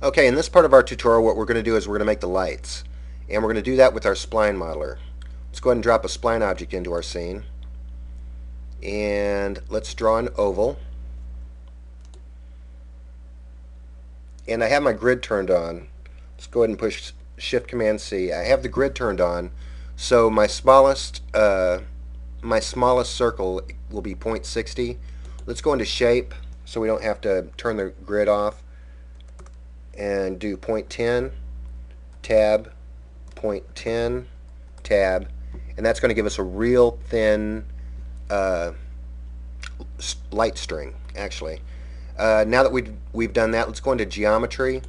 Okay, in this part of our tutorial, what we're going to do is we're going to make the lights. And we're going to do that with our spline modeler. Let's go ahead and drop a spline object into our scene. And let's draw an oval. And I have my grid turned on. Let's go ahead and push Shift Command C. I have the grid turned on, so my smallest circle will be 0.60. Let's go into Shape so we don't have to turn the grid off, and do 0.10, tab, 0.10, tab, and that's going to give us a real thin light string, actually. Now that we've done that, let's go into Geometry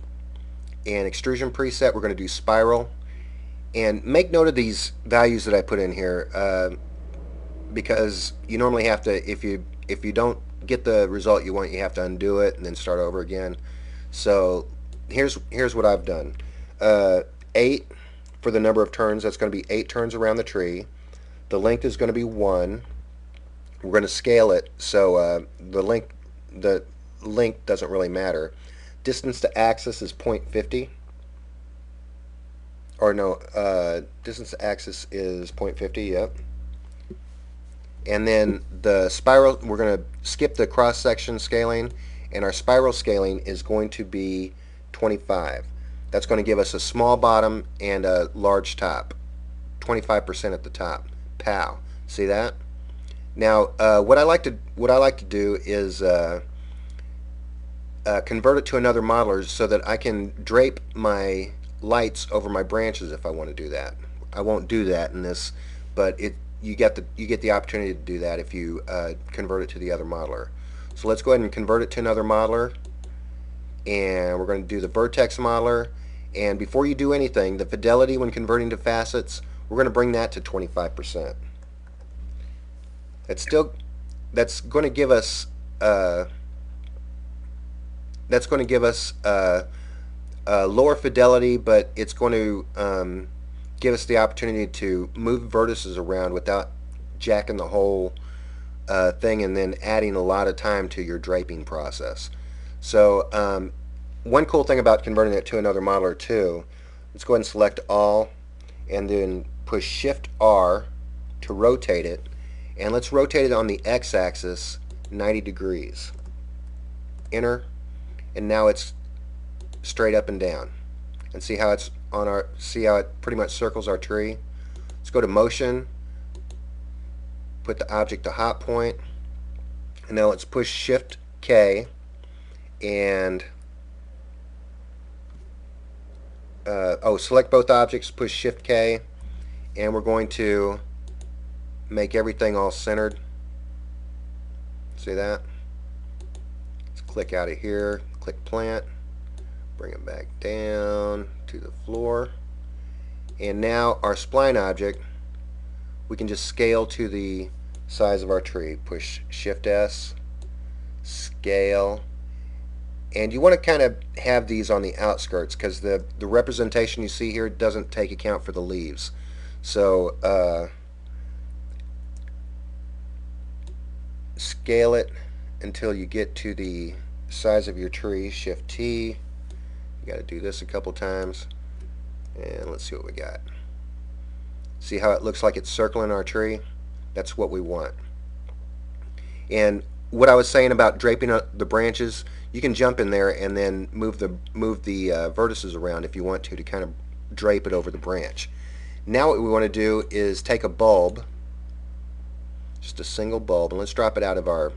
and Extrusion Preset. We're going to do Spiral, and make note of these values that I put in here, because you normally have to, if you don't get the result you want, you have to undo it and then start over again. So here's what I've done. 8 for the number of turns. That's going to be 8 turns around the tree. The length is going to be 1. We're going to scale it so the length doesn't really matter. Distance to axis is 0.50. Or no, distance to axis is 0.50. Yep. And then the spiral, we're going to skip the cross section scaling, and our spiral scaling is going to be 25. That's going to give us a small bottom and a large top. 25% at the top. Pow. See that? Now, what I like to do is convert it to another modeler so that I can drape my lights over my branches if I want to do that. I won't do that in this, but you get the opportunity to do that if you convert it to the other modeler. So let's go ahead and convert it to another modeler, and we're going to do the Vertex modeler. And before you do anything, the fidelity when converting to facets, we're going to bring that to 25%. That's going to give us lower fidelity, but it's going to give us the opportunity to move vertices around without jacking the whole thing and then adding a lot of time to your draping process. So one cool thing about converting it to another modeler too, let's go ahead and select all and then push Shift R to rotate it, and let's rotate it on the x-axis 90 degrees. Enter, and now it's straight up and down. And see how it's on our, see how it pretty much circles our tree. Let's go to motion, put the object to hot point, and now let's push Shift K and select both objects, push Shift K, and we're going to make everything all centered. See that? Let's click out of here, click plant, bring it back down to the floor, and now our spline object we can just scale to the size of our tree. Push Shift S, scale, and you want to kind of have these on the outskirts because the representation you see here doesn't take account for the leaves. So scale it until you get to the size of your tree. Shift T. You got to do this a couple times, and let's see what we got. See how it looks like it's circling our tree? That's what we want. And what I was saying about draping the branches, you can jump in there and then move the vertices around if you want to kind of drape it over the branch. Now what we want to do is take a bulb, just a single bulb, and let's drop it out of our,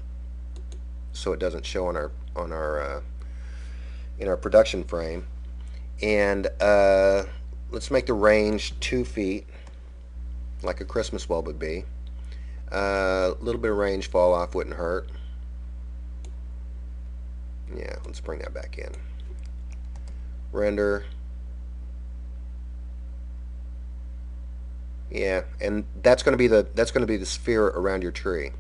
so it doesn't show on our in our production frame, and let's make the range 2 feet, like a Christmas bulb would be. A little bit of range fall off wouldn't hurt. Yeah, let's bring that back in. Render. Yeah, and that's going to be the sphere around your tree.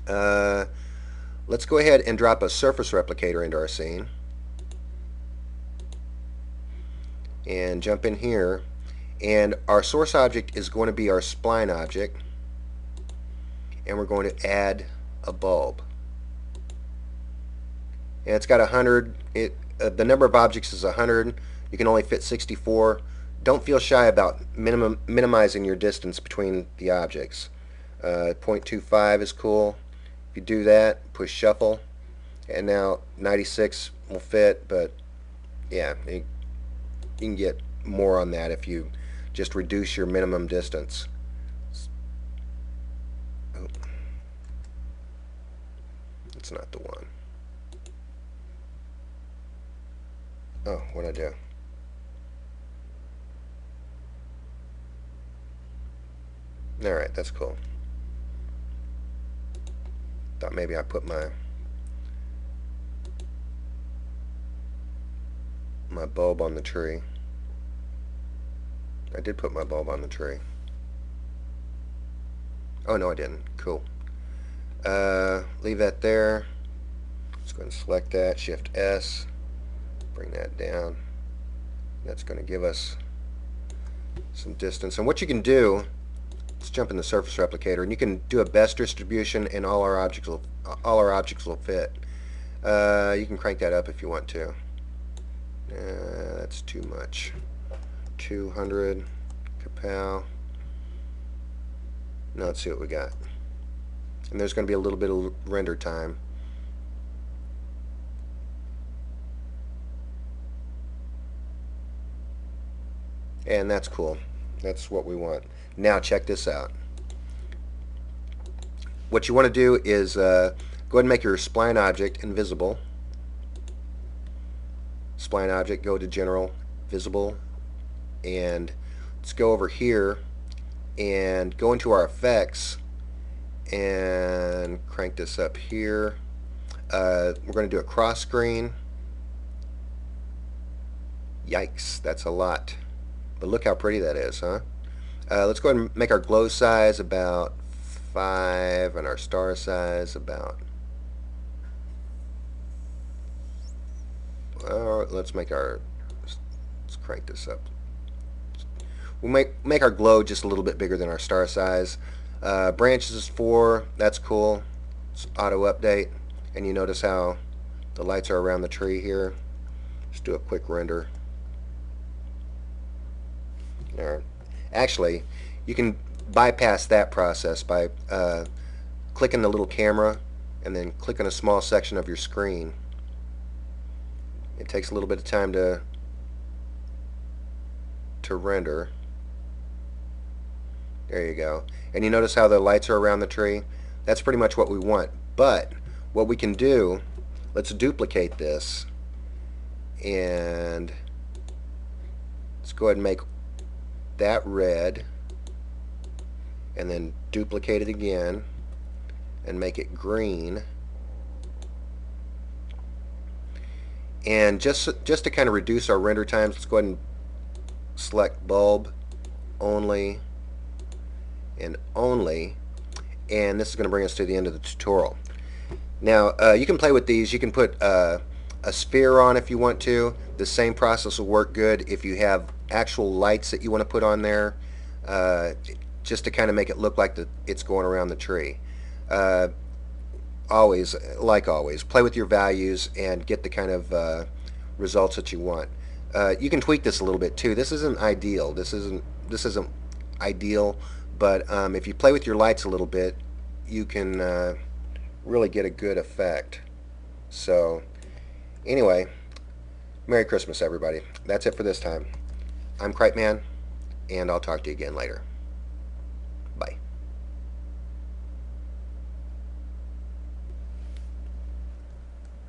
Let's go ahead and drop a surface replicator into our scene, and jump in here, and our source object is going to be our spline object, and we're going to add a bulb. And it's got 100 the number of objects is 100. You can only fit 64. Don't feel shy about minimizing your distance between the objects. 0.25 is cool. If you do that, push shuffle, and now 96 will fit, but yeah, you can get more on that if you just reduce your minimum distance. Oh, it's not the one. Oh, what'd I do? Alright, that's cool. Thought maybe I put my bulb on the tree. I did put my bulb on the tree. Oh no, I didn't. Cool. Leave that there. Let's go ahead and select that. Shift S. Bring that down. That's going to give us some distance. And what you can do, let's jump in the surface replicator, and you can do a best distribution, and all our objects will fit. You can crank that up if you want to. That's too much. 200 kapow. Now let's see what we got. And there's going to be a little bit of render time. And that's cool. That's what we want. Now check this out. What you want to do is go ahead and make your spline object invisible. Spline object, go to General, Visible, and let's go over here and go into our effects and crank this up here. We're going to do a cross screen. Yikes, that's a lot. But look how pretty that is, huh? Let's go ahead and make our glow size about 5 and our star size about, let's crank this up. We'll make our glow just a little bit bigger than our star size. Branches is 4. That's cool. It's auto update, and you notice how the lights are around the tree here. Just do a quick render. Or actually, you can bypass that process by clicking the little camera and then clicking a small section of your screen. It takes a little bit of time to render. There you go. And you notice how the lights are around the tree? That's pretty much what we want. But what we can do, let's duplicate this, and let's go ahead and make that red, and then duplicate it again and make it green. And just to kind of reduce our render times, let's go ahead and select bulb only and only, and this is going to bring us to the end of the tutorial. Now you can play with these. You can put a sphere on if you want to. The same process will work good if you have actual lights that you want to put on there, just to kind of make it look like it's going around the tree. Always, play with your values and get the kind of results that you want. You can tweak this a little bit too. This isn't ideal. This isn't ideal, but if you play with your lights a little bit, you can really get a good effect. So anyway, Merry Christmas, everybody. That's it for this time. I'm Cripe Man, and I'll talk to you again later.